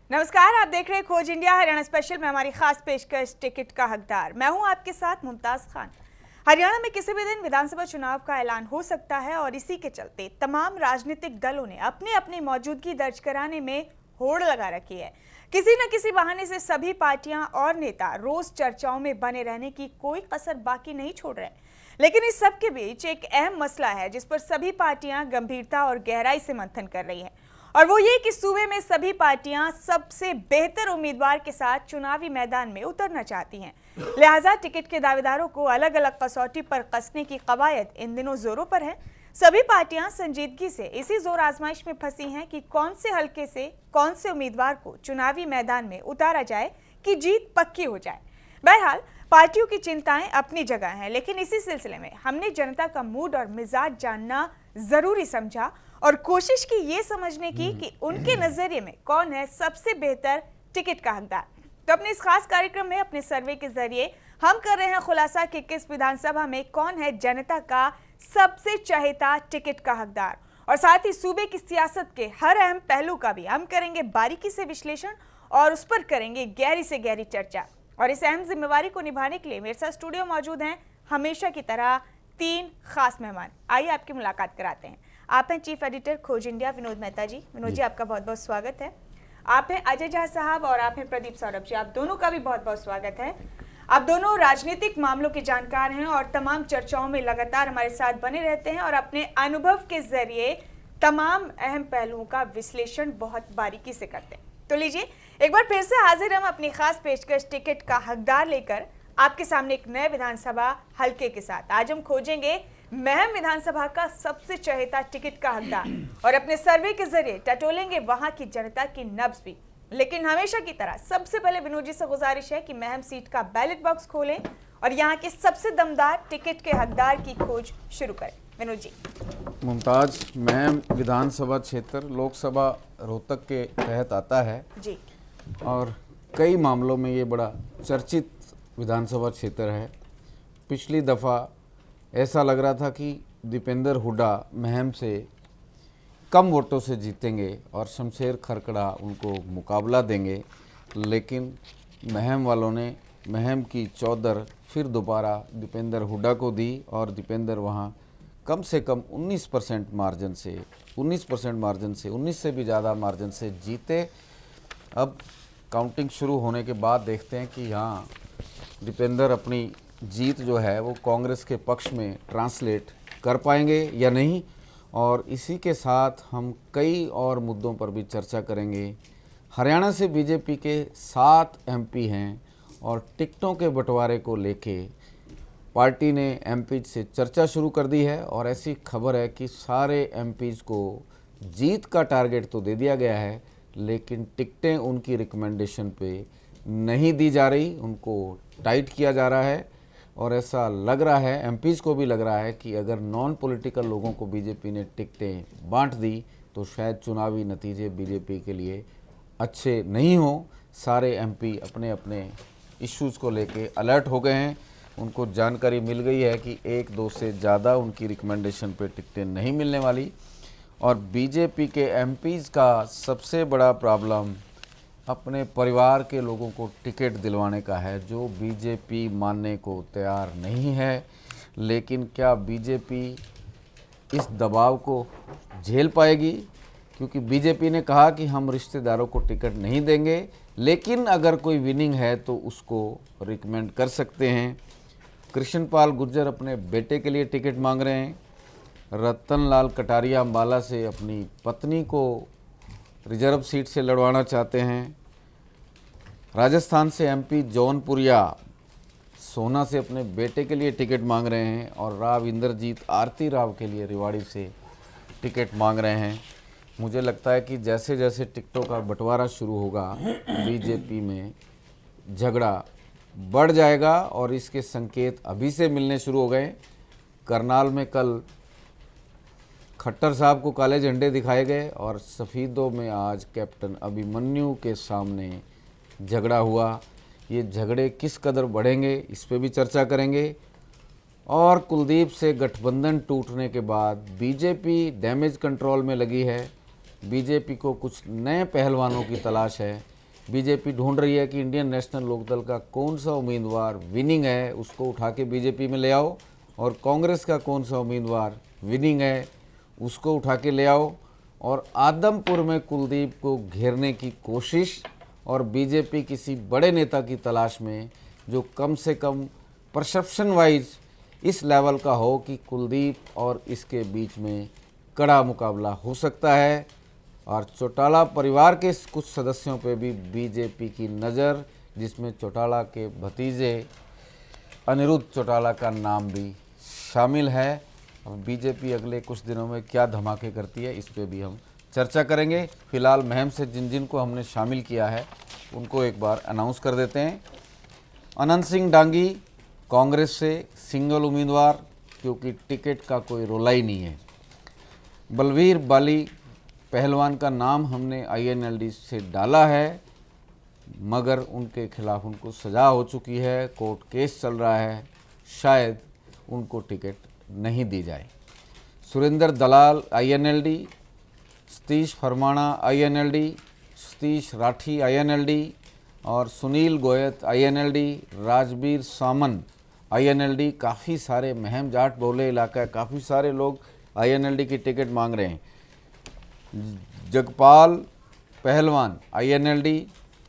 नमस्कार, आप देख रहे हैं खोज इंडिया हरियाणा स्पेशल में हमारी खास पेशकश टिकट का हकदार। मैं हूं आपके साथ मुमताज खान। हरियाणा में किसी भी दिन विधानसभा चुनाव का ऐलान हो सकता है और इसी के चलते तमाम राजनीतिक दलों ने अपनी अपनी मौजूदगी दर्ज कराने में होड़ लगा रखी है। किसी न किसी बहाने से सभी पार्टियां और नेता रोज चर्चाओं में बने रहने की कोई कसर बाकी नहीं छोड़ रहे। लेकिन इस सब के बीच एक अहम मसला है जिस पर सभी पार्टियां गंभीरता और गहराई से मंथन कर रही हैं, और वो ये कि सूबे में सभी पार्टियां सबसे बेहतर उम्मीदवार के साथ चुनावी मैदान में उतरना चाहती हैं। लिहाजा टिकट के दावेदारों को अलग अलग कसौटी पर कसने की कवायद इन दिनों जोरों पर है। सभी पार्टियां संजीदगी से इसी जोर आजमाइश में फंसी हैं कि कौन से हलके से कौन से उम्मीदवार को चुनावी मैदान में उतारा जाए कि जीत पक्की हो जाए। बहरहाल पार्टियों की चिंताएं अपनी जगह हैं, लेकिन इसी सिलसिले में हमने जनता का मूड और मिजाज जानना जरूरी समझा और कोशिश की ये समझने की कि उनके नजरिए में कौन है सबसे बेहतर टिकट का हकदार। तो अपने इस खास कार्यक्रम में अपने सर्वे के जरिए हम कर रहे हैं खुलासा कि किस विधानसभा में कौन है जनता का सबसे चहेता टिकट का हकदार, और साथ ही सूबे की सियासत के हर अहम पहलू का भी हम करेंगे बारीकी से विश्लेषण और उस पर करेंगे गहरी से गहरी चर्चा। और इस अहम जिम्मेवारी को निभाने के लिए मेरे साथ स्टूडियो मौजूद हैं हमेशा की तरह तीन खास मेहमान। आइए आपकी मुलाकात कराते हैं। आप हैं चीफ एडिटर खोज इंडिया विनोद मेहता जी। विनोद जी, आपका बहुत बहुत स्वागत है। आप हैं अजय झा साहब और आप हैं प्रदीप सौरभ जी। आप दोनों का भी बहुत बहुत स्वागत है। आप दोनों राजनीतिक मामलों के जानकार हैं और तमाम चर्चाओं में लगातार हमारे साथ बने रहते हैं और अपने अनुभव के जरिए तमाम अहम पहलुओं का विश्लेषण बहुत बारीकी से करते हैं। तो लीजिए एक बार फिर से हाजिर हम अपनी खास पेशकश टिकट का हकदार लेकर आपके सामने एक नए विधानसभा हलके के साथ। आज हम खोजेंगे महम विधानसभा का सबसे चहेता टिकट का हकदार और अपने सर्वे के जरिए टटोलेंगे वहां की जनता की नब्ज भी। लेकिन हमेशा की तरह सबसे पहले विनोद जी से गुजारिश है कि महम सीट का बैलेट बॉक्स खोलें और यहाँ के सबसे दमदार टिकट के हकदार की खोज शुरू करें। विनोद जी। मुमताज, महम विधानसभा क्षेत्र लोकसभा रोहतक के तहत आता है जी, और कई मामलों में ये बड़ा चर्चित विधानसभा क्षेत्र है। पिछली दफ़ा ऐसा लग रहा था कि दीपेंद्र हुड्डा महम से कम वोटों से जीतेंगे और शमशेर खरकड़ा उनको मुकाबला देंगे, लेकिन महम वालों ने महम की चौधर फिर दोबारा दीपेंद्र हुड्डा को दी और दीपेंद्र वहाँ कम से कम 19% मार्जिन से 19 से भी ज़्यादा मार्जिन से जीते। अब काउंटिंग शुरू होने के बाद देखते हैं कि यहाँ दीपेंद्र अपनी जीत जो है वो कांग्रेस के पक्ष में ट्रांसलेट कर पाएंगे या नहीं। और इसी के साथ हम कई और मुद्दों पर भी चर्चा करेंगे। हरियाणा से बीजेपी के 7 एमपी हैं और टिकटों के बंटवारे को लेके पार्टी ने एमपीज से चर्चा शुरू कर दी है और ऐसी खबर है कि सारे एमपीज को जीत का टारगेट तो दे दिया गया है, लेकिन टिकटें उनकी रिकमेंडेशन पे नहीं दी जा रही, उनको टाइट किया जा रहा है। और ऐसा लग रहा है, एमपीज को भी लग रहा है कि अगर नॉन पॉलिटिकल लोगों को बीजेपी ने टिकटें बांट दी तो शायद चुनावी नतीजे बीजेपी के लिए अच्छे नहीं हो। सारे एमपी अपने अपने इश्यूज़ को लेके अलर्ट हो गए हैं। उनको जानकारी मिल गई है कि 1-2 से ज़्यादा उनकी रिकमेंडेशन पे टिकटें नहीं मिलने वाली। और बीजेपी के एमपीज का सबसे बड़ा प्रॉब्लम अपने परिवार के लोगों को टिकट दिलवाने का है, जो बीजेपी मानने को तैयार नहीं है। लेकिन क्या बीजेपी इस दबाव को झेल पाएगी? क्योंकि बीजेपी ने कहा कि हम रिश्तेदारों को टिकट नहीं देंगे, लेकिन अगर कोई विनिंग है तो उसको रिकमेंड कर सकते हैं। कृष्णपाल गुर्जर अपने बेटे के लिए टिकट मांग रहे हैं। रतनलाल कटारिया अम्बाला से अपनी पत्नी को रिजर्व सीट से लड़वाना चाहते हैं। राजस्थान से एमपी जौनपुरिया सोना से अपने बेटे के लिए टिकट मांग रहे हैं और राव इंद्रजीत आरती राव के लिए रेवाड़ी से टिकट मांग रहे हैं। मुझे लगता है कि जैसे जैसे टिकटों का बंटवारा शुरू होगा बीजेपी में झगड़ा बढ़ जाएगा और इसके संकेत अभी से मिलने शुरू हो गए। करनाल में कल खट्टर साहब को काले झंडे दिखाए गए और सफ़ीदों में आज कैप्टन अभिमन्यु के सामने झगड़ा हुआ। ये झगड़े किस कदर बढ़ेंगे इस पे भी चर्चा करेंगे। और कुलदीप से गठबंधन टूटने के बाद बीजेपी डैमेज कंट्रोल में लगी है। बीजेपी को कुछ नए पहलवानों की तलाश है बीजेपी ढूंढ रही है कि इंडियन नेशनल लोकदल का कौन सा उम्मीदवार विनिंग है उसको उठा के बीजेपी में ले आओ, और कांग्रेस का कौन सा उम्मीदवार विनिंग है उसको उठा के ले आओ, और आदमपुर में कुलदीप को घेरने की कोशिश, और बीजेपी किसी बड़े नेता की तलाश में जो कम से कम परसेप्शन वाइज इस लेवल का हो कि कुलदीप और इसके बीच में कड़ा मुकाबला हो सकता है। और चौटाला परिवार के कुछ सदस्यों पे भी बीजेपी की नज़र, जिसमें चौटाला के भतीजे अनिरुद्ध चौटाला का नाम भी शामिल है। अब बीजेपी अगले कुछ दिनों में क्या धमाके करती है इस पे भी हम चर्चा करेंगे। फिलहाल महम से जिन जिन को हमने शामिल किया है उनको एक बार अनाउंस कर देते हैं। अनंत सिंह डांगी कांग्रेस से सिंगल उम्मीदवार, क्योंकि टिकट का कोई रोला ही नहीं है। बलवीर बाली पहलवान का नाम हमने INLD से डाला है, मगर उनके खिलाफ उनको सज़ा हो चुकी है, कोर्ट केस चल रहा है, शायद उनको टिकट नहीं दी जाए। सुरेंद्र दलाल INLD, Satish फरमाना INLD, Satish Rathi INLD और सुनील गोयत INLD, राजबीर सामन INLD। काफ़ी सारे महम जाट बोले इलाका है, काफ़ी सारे लोग INLD की टिकट मांग रहे हैं। जगपाल पहलवान INLD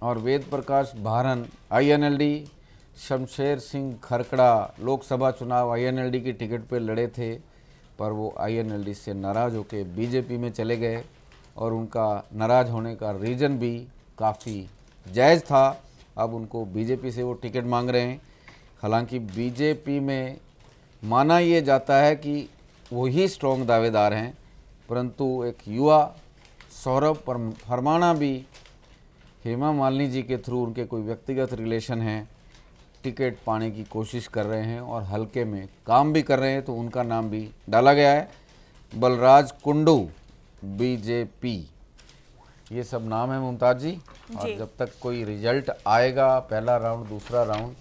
और वेद प्रकाश भारन INLD। शमशेर सिंह खरकड़ा लोकसभा चुनाव INLD की टिकट पे लड़े थे, पर वो INLD से नाराज़ होकर बीजेपी में चले गए, और उनका नाराज़ होने का रीज़न भी काफ़ी जायज़ था। अब उनको बीजेपी से वो टिकट मांग रहे हैं। हालांकि बीजेपी में माना ये जाता है कि वो ही स्ट्रॉन्ग दावेदार हैं, परंतु एक युवा सौरभ फरमाना भी हेमा मालिनी जी के थ्रू उनके कोई व्यक्तिगत रिलेशन हैं, टिकट पाने की कोशिश कर रहे हैं और हल्के में काम भी कर रहे हैं, तो उनका नाम भी डाला गया है। बलराज कुंडू बीजेपी, ये सब नाम है मुमताज जी। और जब तक कोई रिजल्ट आएगा, पहला राउंड दूसरा राउंड,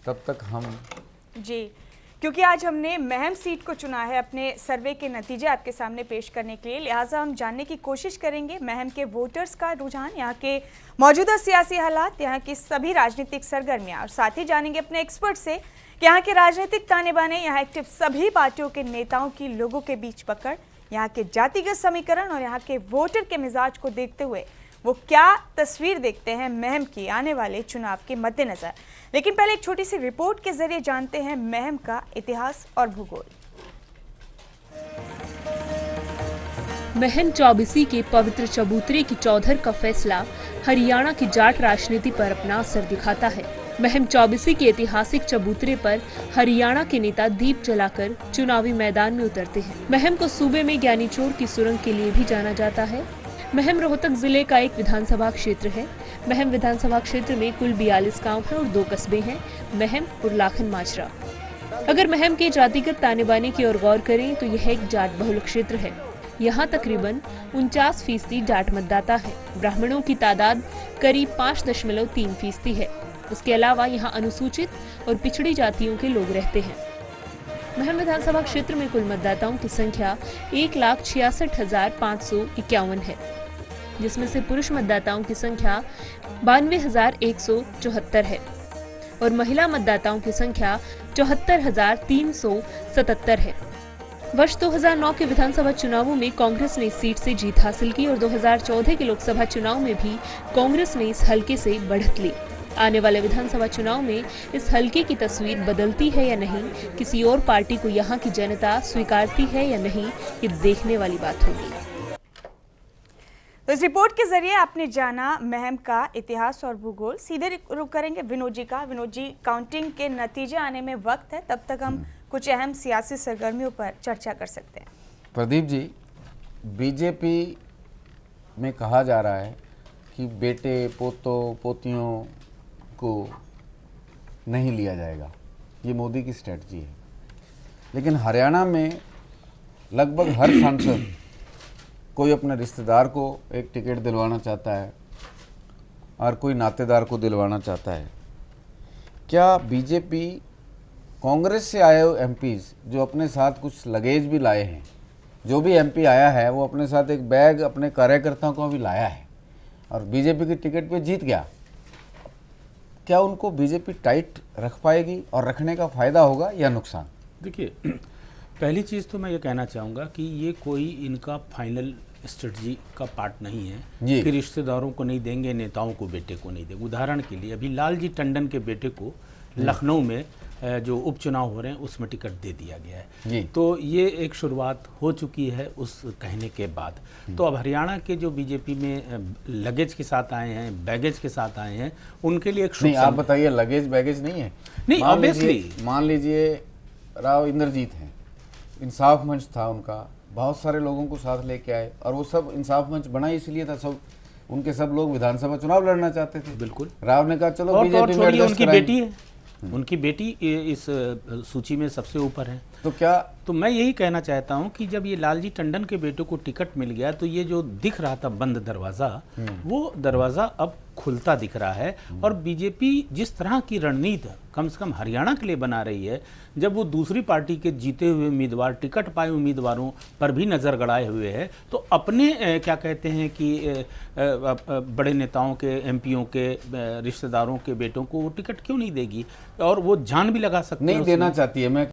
तब तक हम जी, क्योंकि आज हमने महम सीट को चुना है अपने सर्वे के नतीजे आपके सामने पेश करने के लिए, लिहाजा हम जानने की कोशिश करेंगे महम के वोटर्स का रुझान, यहाँ के मौजूदा सियासी हालात, यहाँ की सभी राजनीतिक सरगर्मियाँ, और साथ ही जानेंगे अपने एक्सपर्ट से कि यहाँ के राजनीतिक ताने बाने, यहाँ एक्टिव सभी पार्टियों के नेताओं की लोगों के बीच पकड़, यहाँ के जातिगत समीकरण और यहाँ के वोटर के मिजाज को देखते हुए वो क्या तस्वीर देखते हैं महम की आने वाले चुनाव के मद्देनजर। लेकिन पहले एक छोटी सी रिपोर्ट के जरिए जानते हैं महम का इतिहास और भूगोल। महम चौबीसी के पवित्र चबूतरे की चौधर का फैसला हरियाणा की जाट राजनीति पर अपना असर दिखाता है। महम चौबीसी के ऐतिहासिक चबूतरे पर हरियाणा के नेता दीप जलाकर चुनावी मैदान में उतरते हैं। महम को सूबे में ज्ञानी चोर की सुरंग के लिए भी जाना जाता है। महम रोहतक जिले का एक विधानसभा क्षेत्र है। महम विधानसभा क्षेत्र में कुल 42 गांव हैं और 2 कस्बे हैं, महम और लाखन माजरा। अगर महम के जातिगत ताने बाने की ओर गौर करें तो यह एक जाट बहुल क्षेत्र है। यहाँ तकरीबन 49% जाट मतदाता है। ब्राह्मणों की तादाद करीब 5.3% है। इसके अलावा यहाँ अनुसूचित और पिछड़ी जातियों के लोग रहते हैं। महम विधानसभा क्षेत्र में कुल मतदाताओं की संख्या 1,66,551 है, जिसमें से पुरुष मतदाताओं की संख्या 92,174 है और महिला मतदाताओं की संख्या 74,377 है। वर्ष 2009 के विधानसभा चुनावों में कांग्रेस ने इस सीट से जीत हासिल की और 2014 के लोकसभा चुनाव में भी कांग्रेस ने इस हलके से बढ़त ली। आने वाले विधानसभा चुनाव में इस हलके की तस्वीर बदलती है या नहीं, किसी और पार्टी को यहाँ की जनता स्वीकारती है या नहीं, ये देखने वाली बात होगी। तो इस रिपोर्ट के जरिए आपने जाना महम का इतिहास और भूगोल। सीधे रुक करेंगे विनोद जी का। विनोद जी, काउंटिंग के नतीजे आने में वक्त है, तब तक हम कुछ अहम सियासी सरगर्मियों पर चर्चा कर सकते हैं। प्रदीप जी, बीजेपी में कहा जा रहा है कि बेटे पोतों पोतियों को नहीं लिया जाएगा, ये मोदी की स्ट्रेटजी है। लेकिन हरियाणा में लगभग हर सांसद कोई अपने रिश्तेदार को एक टिकट दिलवाना चाहता है और कोई नातेदार को दिलवाना चाहता है। क्या बीजेपी कांग्रेस से आए हुए एमपीज़ जो अपने साथ कुछ लगेज भी लाए हैं, जो भी एमपी आया है वो अपने साथ एक बैग अपने कार्यकर्ताओं को भी लाया है, और बीजेपी की टिकट पे जीत गया, क्या उनको बीजेपी टाइट रख पाएगी और रखने का फायदा होगा या नुकसान? देखिए, पहली चीज़ तो मैं ये कहना चाहूँगा कि ये कोई इनका फाइनल स्ट्रेटजी का पार्ट नहीं है कि रिश्तेदारों को नहीं देंगे, नेताओं को, बेटे को नहीं देंगे। उदाहरण के लिए अभी लालजी टंडन के बेटे को लखनऊ में जो उपचुनाव हो रहे हैं उसमें टिकट दे दिया गया है। तो ये एक शुरुआत हो चुकी है उस कहने के बाद। तो अब हरियाणा के जो बीजेपी में लगेज के साथ आए हैं, बैगेज के साथ आए हैं, उनके लिए एक नहीं, आप बताइए, लगेज बैगेज नहीं है? नहीं, ऑब्वियसली मान लीजिए राव इंद्रजीत हैं, इंसाफ मंच था उनका, बहुत सारे लोगों को साथ लेके आए और वो सब इंसाफ मंच बना इसलिए था, सब उनके सब लोग विधानसभा चुनाव लड़ना चाहते थे। बिल्कुल। राव ने कहा चलो बीजेपी में उनकी बेटी है, उनकी बेटी इस सूची में सबसे ऊपर है। तो क्या, तो मैं यही कहना चाहता हूं कि जब ये लालजी टंडन के बेटे को टिकट मिल गया तो ये जो दिख रहा था बंद दरवाज़ा, वो दरवाज़ा अब खुलता दिख रहा है। और बीजेपी जिस तरह की रणनीति कम से कम हरियाणा के लिए बना रही है, जब वो दूसरी पार्टी के जीते हुए उम्मीदवार, टिकट पाए उम्मीदवारों पर भी नज़र गड़ाए हुए है, तो अपने क्या कहते हैं कि बड़े नेताओं के, एमपीओं के रिश्तेदारों के बेटों को वो टिकट क्यों नहीं देगी? और वो जान भी लगा सकते हैं, नहीं देना चाहती है। मैं